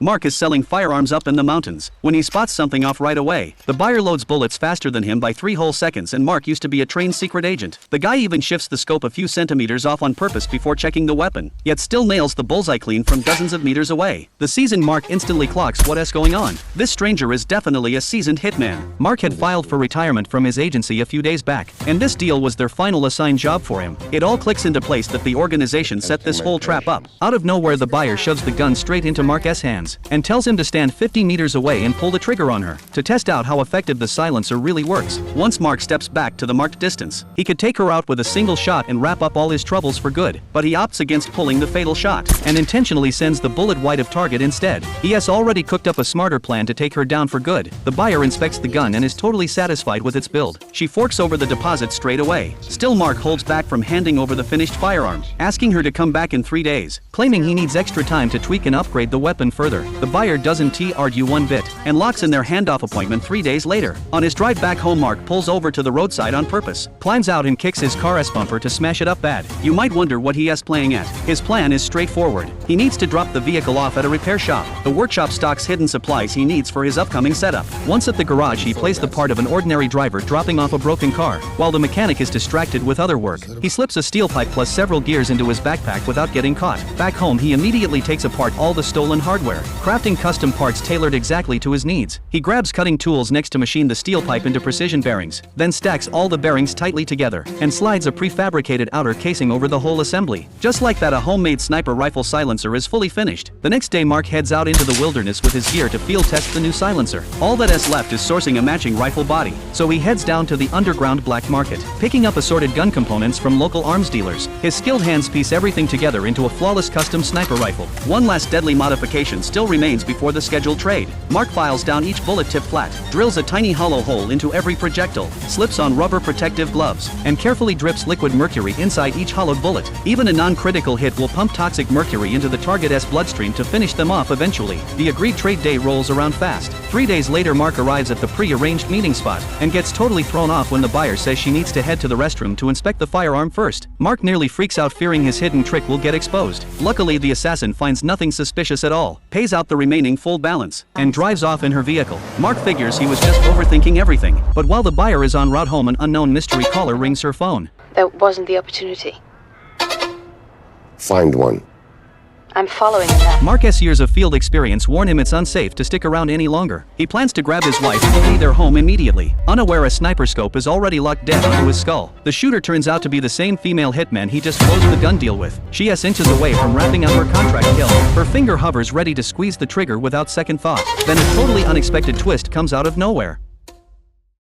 Mark is selling firearms up in the mountains. When he spots something off right away, the buyer loads bullets faster than him by 3 whole seconds, and Mark used to be a trained secret agent. The guy even shifts the scope a few centimeters off on purpose before checking the weapon, yet still nails the bullseye clean from dozens of meters away. The seasoned Mark instantly clocks what's going on. This stranger is definitely a seasoned hitman. Mark had filed for retirement from his agency a few days back, and this deal was their final assigned job for him. It all clicks into place that the organization set this whole trap up. Out of nowhere, the buyer shoves the gun straight into Mark's hands and tells him to stand 50 meters away and pull the trigger on her to test out how effective the silencer really works. Once Mark steps back to the marked distance, he could take her out with a single shot and wrap up all his troubles for good, but he opts against pulling the fatal shot and intentionally sends the bullet wide of target instead. He has already cooked up a smarter plan to take her down for good. The buyer inspects the gun and is totally satisfied with its build. She forks over the deposit straight away. Still, Mark holds back from handing over the finished firearm, asking her to come back in 3 days, claiming he needs extra time to tweak and upgrade the weapon further. The buyer doesn't argue one bit and locks in their handoff appointment 3 days later. On his drive back home, Mark pulls over to the roadside on purpose, climbs out and kicks his car's bumper to smash it up bad. You might wonder what he is playing at. His plan is straightforward. He needs to drop the vehicle off at a repair shop. The workshop stocks hidden supplies he needs for his upcoming setup. Once at the garage, he plays the part of an ordinary driver dropping off a broken car, while the mechanic is distracted with other work. He slips a steel pipe plus several gears into his backpack without getting caught. Back home, he immediately takes apart all the stolen hardware, crafting custom parts tailored exactly to his needs. He grabs cutting tools next to machine the steel pipe into precision bearings, then stacks all the bearings tightly together and slides a prefabricated outer casing over the whole assembly. Just like that, a homemade sniper rifle silencer is fully finished. The next day, Mark heads out into the wilderness with his gear to field test the new silencer. All that is left is sourcing a matching rifle body, so he heads down to the underground black market, picking up assorted gun components from local arms dealers. His skilled hands piece everything together into a flawless custom sniper rifle. One last deadly modification still remains before the scheduled trade. Mark files down each bullet tip flat, drills a tiny hollow hole into every projectile, slips on rubber protective gloves, and carefully drips liquid mercury inside each hollowed bullet. Even a non-critical hit will pump toxic mercury into the target's bloodstream to finish them off eventually. The agreed trade day rolls around fast. 3 days later, Mark arrives at the pre-arranged meeting spot and gets totally thrown off when the buyer says she needs to head to the restroom to inspect the firearm first. Mark nearly freaks out, fearing his hidden trick will get exposed. Luckily, the assassin finds nothing suspicious at all, pays out the remaining full balance, and drives off in her vehicle. Mark figures he was just overthinking everything, but while the buyer is en route home, an unknown mystery caller rings her phone. That wasn't the opportunity. Find one. I'm following in that. Mark's years of field experience warn him it's unsafe to stick around any longer. He plans to grab his wife and flee their home immediately, unaware a sniper scope is already locked dead onto his skull. The shooter turns out to be the same female hitman he just closed the gun deal with. She is inches away from wrapping up her contract kill. Her finger hovers ready to squeeze the trigger without second thought. Then a totally unexpected twist comes out of nowhere.